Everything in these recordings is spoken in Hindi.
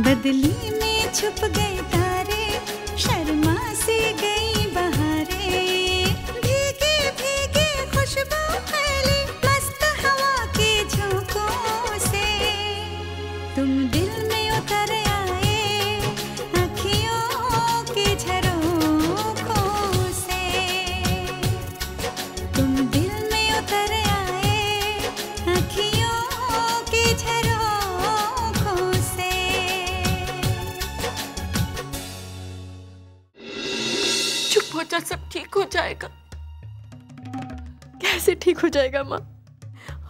बदली में छुप गए तारे, शर्मा सी गई बहारें, भीगे भीगे खुशबू फैली मस्त हवा के झोंकों से। तुम दिल में उतर आए अखियों के झरोखों से, तुम दिल में उतर आए अखियों के झरोखों से। चुप हो जा, सब ठीक हो जाएगा। कैसे ठीक हो जाएगा माँ?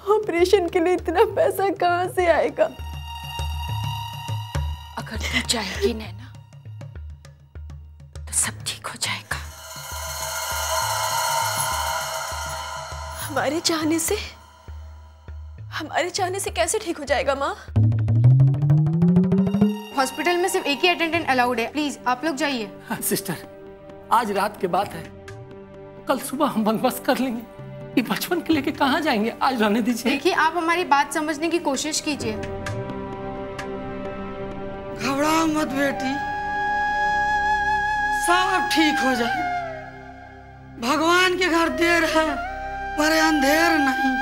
ऑपरेशन के लिए इतना पैसा कहाँ से आएगा? अगर तू जाएगी नैना तो सब ठीक हो जाएगा। हमारे चाहने से कैसे ठीक हो जाएगा माँ? हॉस्पिटल में सिर्फ एक ही अटेंडेंट अलाउड है, प्लीज आप लोग जाइए। हाँ, सिस्टर, आज रात के बात है, कल सुबह हम बंदोबस्त कर लेंगे। ये बचपन के लेके कहाँ जाएंगे? आज रहने दीजिए। देखिए, आप हमारी बात समझने की कोशिश कीजिए। घबराओ मत बेटी, सब ठीक हो जाए। भगवान के घर देर है पर अंधेर नहीं।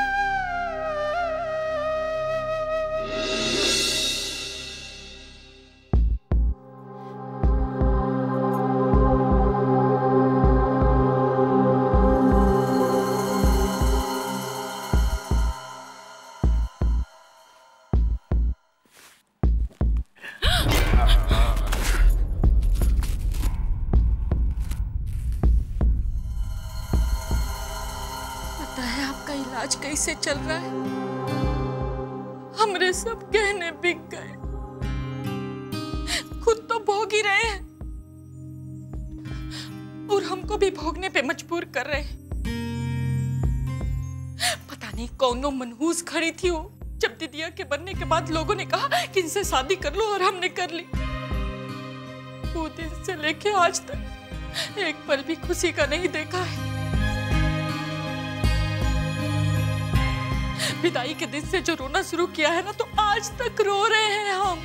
इलाज कैसे चल रहा है? हमरे सब गहने बिक गए, खुद तो भोग ही रहे हैं और हमको भी भोगने पे मजबूर कर रहे हैं। पता नहीं कौनो मनहूस खड़ी थी वो, जब दीदिया के बनने के बाद लोगों ने कहा कि इनसे शादी कर लो, और हमने कर ली। वो दिन से लेके आज तक एक पल भी खुशी का नहीं देखा है। विदाई के दिन से जो रोना शुरू किया है ना, तो आज तक रो रहे हैं हम।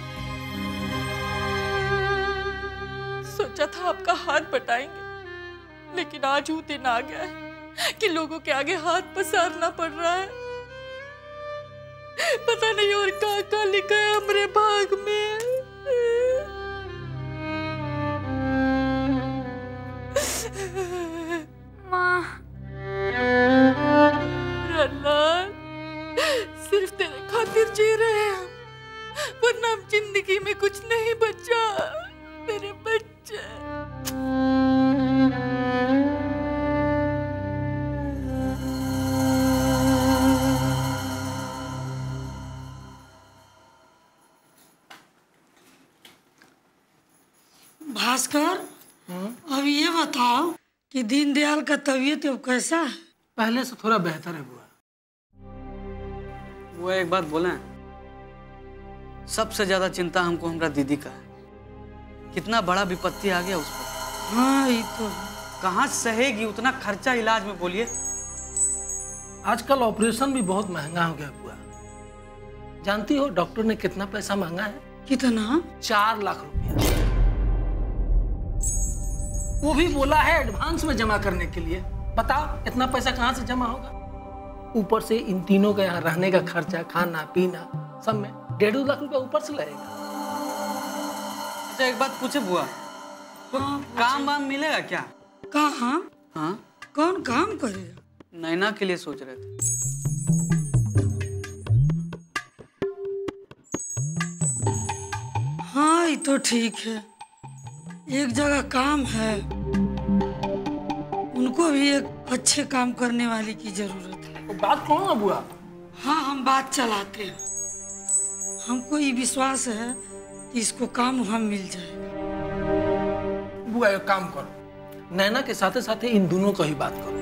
सोचा था आपका हाथ बटाएंगे, लेकिन आज वो दिन आ गया है कि लोगों के आगे हाथ पसारना पड़ रहा है। पता नहीं और क्या लिखा है हमारे भाग में। माँ, सिर्फ तेरे खातिर जी रहे हैं हम, वरना अब जिंदगी में कुछ नहीं बचा मेरे बच्चे। भास्कर, अब ये बताओ कि दीनदयाल का तबीयत अब कैसा है? पहले से थोड़ा बेहतर है बुआ। वो एक बात बोले, सबसे ज्यादा चिंता हमको हमारा दीदी का है। कितना बड़ा विपत्ति आ गया उस पर। हाँ, ये तो कहाँ सहेगी उतना खर्चा इलाज में, बोलिए। आजकल ऑपरेशन भी बहुत महंगा हो गया बुआ। जानती हो डॉक्टर ने कितना पैसा मांगा है? कितना? 4 लाख रुपया। वो भी बोला है एडवांस में जमा करने के लिए। बताओ इतना पैसा कहाँ से जमा होगा? ऊपर से इन तीनों का यहाँ रहने का खर्चा, खाना पीना, सब में 1.5 लाख रुपया ऊपर से लगेगा। अच्छा, एक बात पूछे बुआ, काम वाम मिलेगा क्या? कहाँ? हाँ, कौन काम करेगा? नैना के लिए सोच रहे थे। हाँ, ये तो ठीक है। एक जगह काम है, उनको भी एक अच्छे काम करने वाले की जरूरत है। तो बात कौन है बुआ? हाँ, हम बात चलाते हैं। हमको ये विश्वास है कि इसको काम वहाँ मिल जाएगा। बुआ एक काम करो, नैना के साथ साथ इन दोनों को ही बात करो।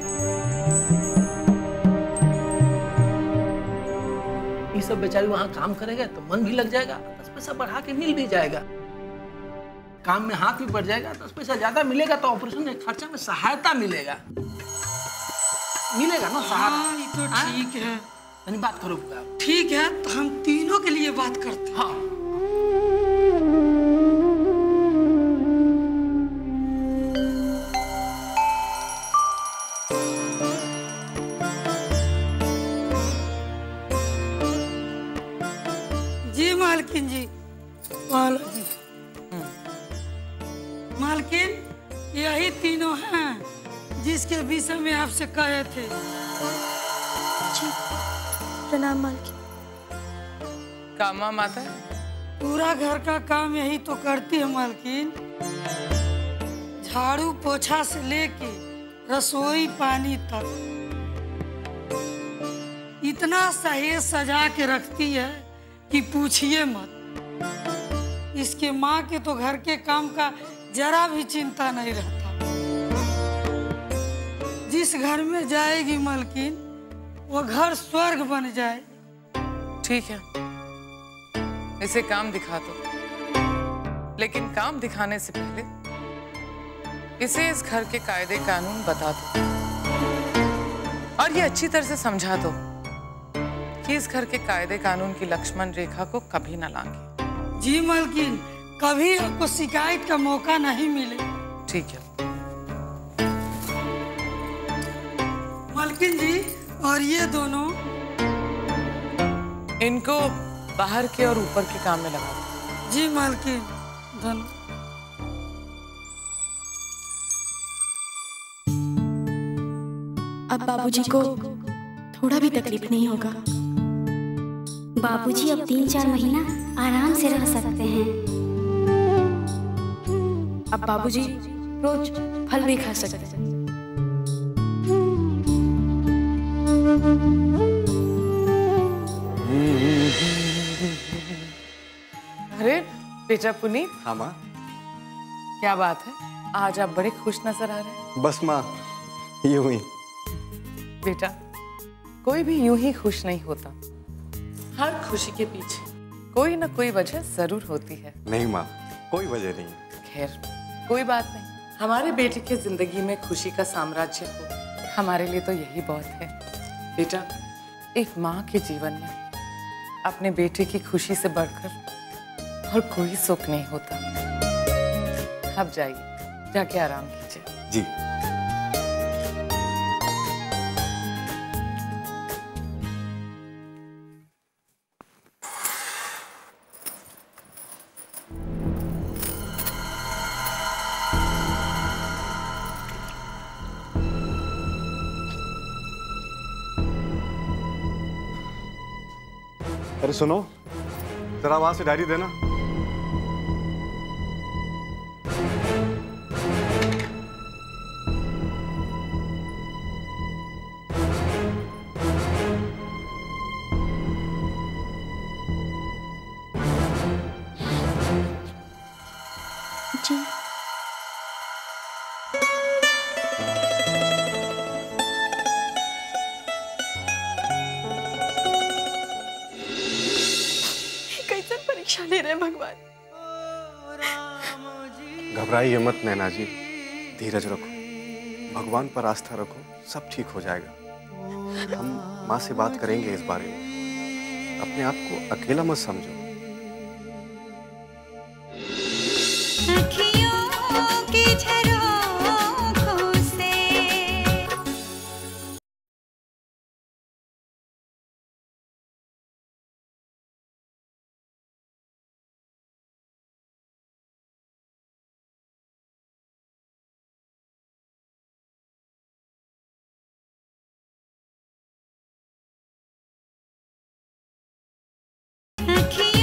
ये सब बेचारी वहाँ काम करेगा तो मन भी लग जाएगा, 10 पैसा बढ़ा के मिल भी जाएगा। काम में हाथ भी बढ़ जाएगा, 10 पैसा ज्यादा मिलेगा तो ऑपरेशन के खर्चा में सहायता मिलेगा ना सहारा। हाँ, ये तो ठीक है। यानी बात करो बुआ। ठीक है, तो हम तीनों के लिए बात करते हैं। हाँ। मालकिन यही तीनों हैं जिसके विषय में आपसे कहे थे। जी प्रणाम मालकिन। कामा माता पूरा घर का काम यही तो करती है मालकिन। झाड़ू पोछा से लेके रसोई पानी तक इतना सहेज सजा के रखती है कि पूछिए मत। इसके माँ के तो घर के काम का जरा भी चिंता नहीं रहता। जिस घर में जाएगी मालकिन वो घर स्वर्ग बन जाए। ठीक है, इसे काम दिखा दो, लेकिन काम दिखाने से पहले इसे इस घर के कायदे कानून बता दो और ये अच्छी तरह से समझा दो कि इस घर के कायदे कानून की लक्ष्मण रेखा को कभी न लांघे। जी मालकिन, कभी आपको शिकायत का मौका नहीं मिले। ठीक है मालकिन जी, और ये दोनों इनको बाहर के और ऊपर के काम में लगा दो। जी मालकिन। धन अब बाबूजी को थोड़ा भी तकलीफ नहीं होगा। बाबूजी अब 3-4 महीना आराम से रह सकते हैं। अब बाबूजी रोज फल भी खा सकते हैं। अरे बेटा पुनीत। हाँ माँ। क्या बात है, आज आप बड़े खुश नजर आ रहे हैं। बस माँ यूं ही। बेटा कोई भी यूं ही खुश नहीं होता, हर खुशी के पीछे कोई ना कोई वजह जरूर होती है। नहीं माँ, कोई वजह नहीं। खैर कोई बात नहीं, हमारे बेटे की जिंदगी में खुशी का साम्राज्य हो हमारे लिए तो यही बहुत है। बेटा एक माँ के जीवन में अपने बेटे की खुशी से बढ़कर और कोई सुख नहीं होता। अब जाइए, जाके आराम कीजिए। जी। अरे सुनो, जरा वहां से डायरी देना। जी परीक्षा ले रहे भगवान। घबराइए मत नैना जी, धीरज रखो, भगवान पर आस्था रखो, सब ठीक हो जाएगा। हम माँ से बात करेंगे इस बारे में। अपने आप को अकेला मत समझो। अखियों की झरोखों से अखियों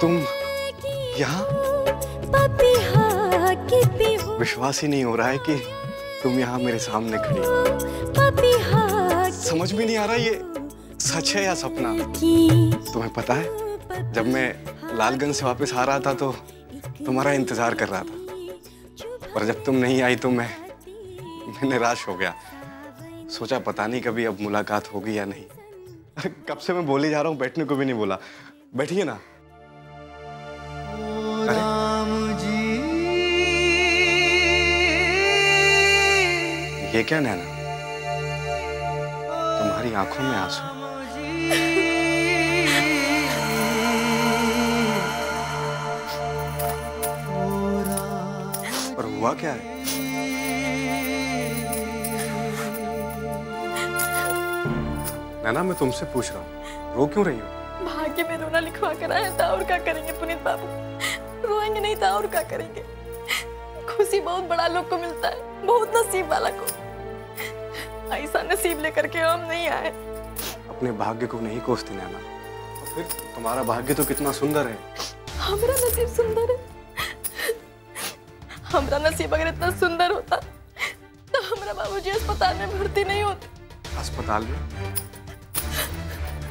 तुम यहाँ? विश्वास ही नहीं हो रहा है कि तुम यहाँ मेरे सामने खड़ी हो। समझ भी नहीं आ रहा ये सच है या सपना। तुम्हें पता है, जब मैं लालगंज से वापस आ रहा था तो तुम्हारा इंतजार कर रहा था, और जब तुम नहीं आई तो मैं निराश हो गया। सोचा पता नहीं कभी अब मुलाकात होगी या नहीं। अरे कब से मैं बोले जा रहा हूँ, बैठने को भी नहीं बोला। बैठिए ना। ये क्या नैना, तुम्हारी आंखों में आंसू? पर हुआ क्या है? नैना मैं तुमसे पूछ रहा हूँ, रो क्यों रही हो? भाग्य में रोना लिखवा कर आया था, और क्या करेंगे पुनीत बाबू, रोएंगे नहीं था और क्या करेंगे। खुशी बहुत बड़ा लोग को मिलता है, बहुत नसीब वाला को। ऐसा नसीब लेकर के हम नहीं आए। अपने भाग्य को नहीं कोसती नैना, फिर तुम्हारा भाग्य तो कितना सुंदर है। हमारा नसीब सुंदर है? हमारा नसीब अगर इतना सुंदर होता तो हमारा बाबूजी अस्पताल में भर्ती नहीं होते। अस्पताल में?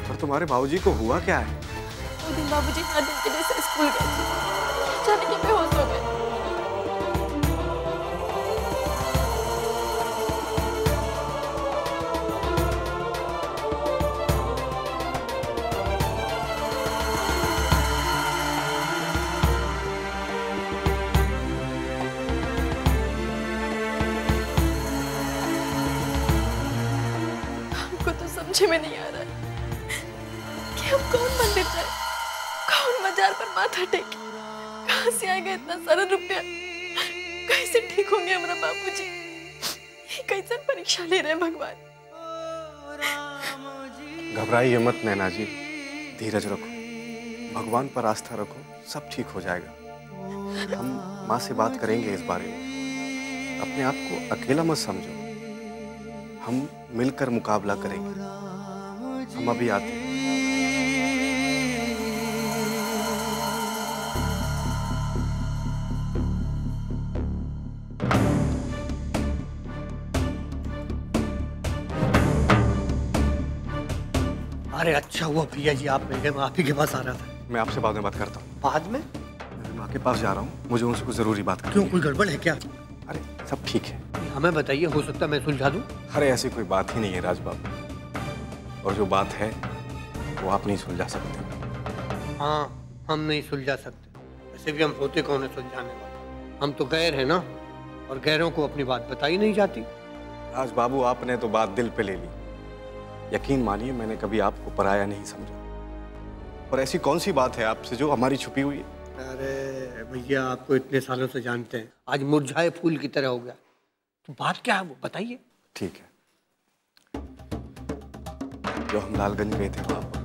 पर तुम्हारे बाबूजी को हुआ क्या है? वो दिन बाबूजी 8 दिन के लिए स्कूल गए थे, जाने के बेहोश हो गए। समझ में नहीं आ रहा कि अब कौन मंदिर जाए, कौन मजार पर माथा टेके, कहां से आएगा इतना सारा रुपया, कैसे ठीक होंगे हमारा बाबूजी। कैसे परीक्षा ले रहे हैं भगवान। घबराइए मत नैना जी, धीरज रखो, भगवान पर आस्था रखो, सब ठीक हो जाएगा। हम माँ से बात करेंगे इस बारे में। अपने आप को अकेला मत समझो, हम मिलकर मुकाबला करेंगे। हम अभी आते हैं। अरे अच्छा हुआ भैया जी आप मिल गए, मैं आप ही के पास आ रहा था। मैं आपसे बाद में बात करता हूँ। बाद में? मैं माँ के पास जा रहा हूँ, मुझे उनसे कुछ जरूरी बात करनी है। क्यों, कोई गड़बड़ है क्या? अरे सब ठीक है। हमें बताइए, हो सकता है मैं सुलझा दूं। अरे ऐसी कोई बात ही नहीं है राज बाबू, और जो बात है वो आप नहीं सुलझा सकते। हाँ, हम नहीं सुलझा सकते, वैसे भी हम होते कौन है सुलझाने वाले। हम तो गैर है ना, और गैरों को अपनी बात बताई नहीं जाती। राज बाबू आपने तो बात दिल पे ले ली। यकीन मानिए मैंने कभी आपको पराया नहीं समझा, और ऐसी कौन सी बात है आपसे जो हमारी छुपी हुई है? अरे भैया आपको इतने सालों से जानते हैं, आज मुरझाए फूल की तरह हो गया। तो बात क्या है वो बताइए। ठीक है, जो हम लालगंज गए थे वहां पर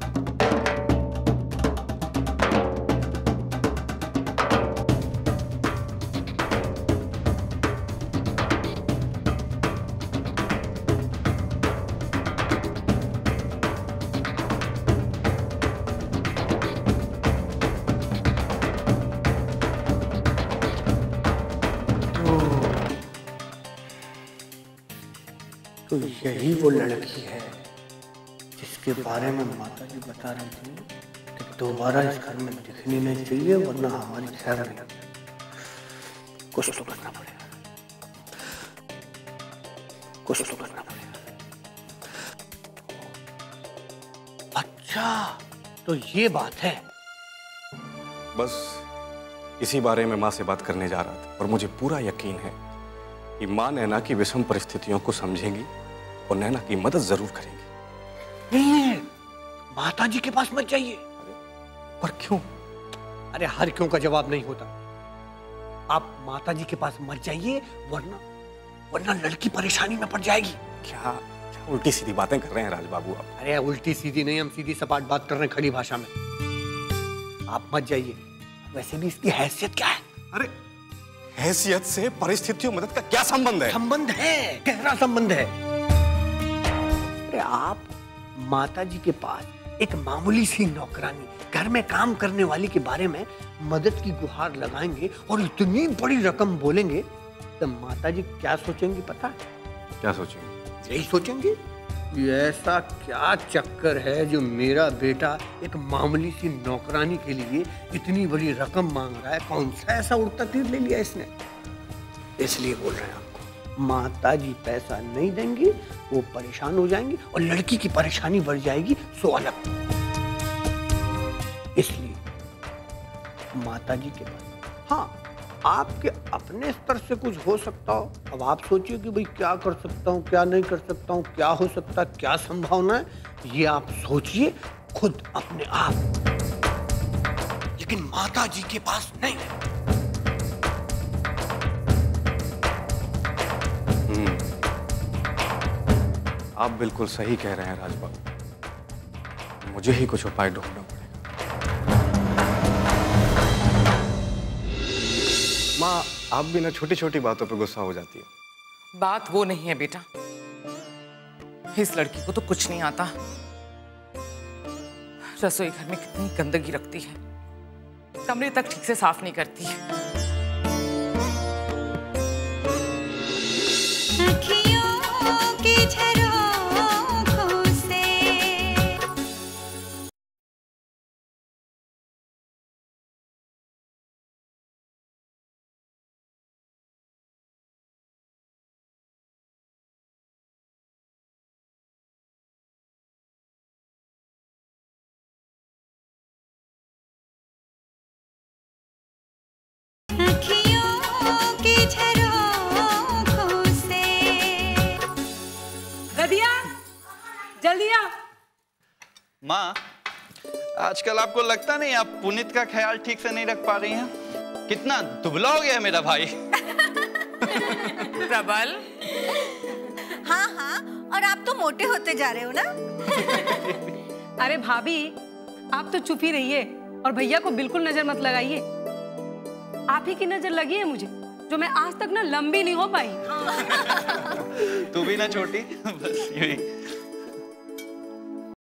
तो यही वो लड़की है जिसके बारे में माता जी बता रही थी कि दोबारा इस घर में दिखनी नहीं चाहिए, वरना हमारी खैर नहीं। कुछ तो करना पड़ेगा, कुछ तो करना पड़ेगा। अच्छा तो ये बात है। बस इसी बारे में माँ से बात करने जा रहा था, और मुझे पूरा यकीन है कि माँ नैना की विषम परिस्थितियों को समझेंगी और नैना की मदद जरूर करेंगी। नहीं, माता जी के पास मत जाइए। पर क्यों? अरे हर क्यों का जवाब नहीं होता। आप माता जी के पास मत जाइए, वरना लड़की परेशानी में पड़ जाएगी। क्या उल्टी सीधी बातें कर रहे हैं राज बाबू आप? अरे उल्टी सीधी नहीं, हम सीधी सपाट बात कर रहे हैं, खड़ी भाषा में। आप मत जाइए। वैसे भी इसकी हैसियत क्या है? अरे हैसियत से परिस्थितियों मदद का क्या संबंध है? संबंध है, गहरा संबंध है। अरे आप माता जी के पास एक मामूली सी नौकरानी घर में काम करने वाली के बारे में मदद की गुहार लगाएंगे और इतनी बड़ी रकम बोलेंगे, तो माताजी क्या सोचेंगी पता है? क्या सोचेंगे? यही सोचेंगे ये ऐसा क्या चक्कर है जो मेरा बेटा एक मामूली सी नौकरानी के लिए इतनी बड़ी रकम मांग रहा है, कौन सा ऐसा उड़ता तीर ले लिया इसने। इसलिए बोल रहे हैं आपको, माताजी पैसा नहीं देंगी, वो परेशान हो जाएंगी और लड़की की परेशानी बढ़ जाएगी, सो अलग। इसलिए माताजी के पास, हाँ आपके अपने स्तर से कुछ हो सकता हो, अब आप सोचिए कि भाई क्या कर सकता हूँ, क्या नहीं कर सकता हूँ, क्या हो सकता है, क्या संभावना है, ये आप सोचिए खुद अपने आप, लेकिन माताजी के पास नहीं है। आप बिल्कुल सही कह रहे हैं राजबाबू, मुझे ही कुछ उपाय ढूंढना पड़ेगा। माँ, आप भी ना छोटी छोटी बातों पे गुस्सा हो जाती हो। बात वो नहीं है बेटा, इस लड़की को तो कुछ नहीं आता। रसोई घर में कितनी गंदगी रखती है, कमरे तक ठीक से साफ नहीं करती है। अखियों की झरोखों से अखियों की झरोखों से। गदिया जल्दी आ। माँ, आजकल आपको लगता नहीं आप पुनीत का ख्याल ठीक से नहीं रख पा रही हैं? कितना दुबला हो गया है मेरा भाई। प्रबल। हाँ हाँ, और आप तो मोटे होते जा रहे हो ना। अरे भाभी, आप तो चुप ही रहिए और भैया को बिल्कुल नजर मत लगाइए। आप ही की नजर लगी है मुझे, जो मैं आज तक ना लंबी नहीं हो पाई। तू भी ना छोटी, बस यूं ही।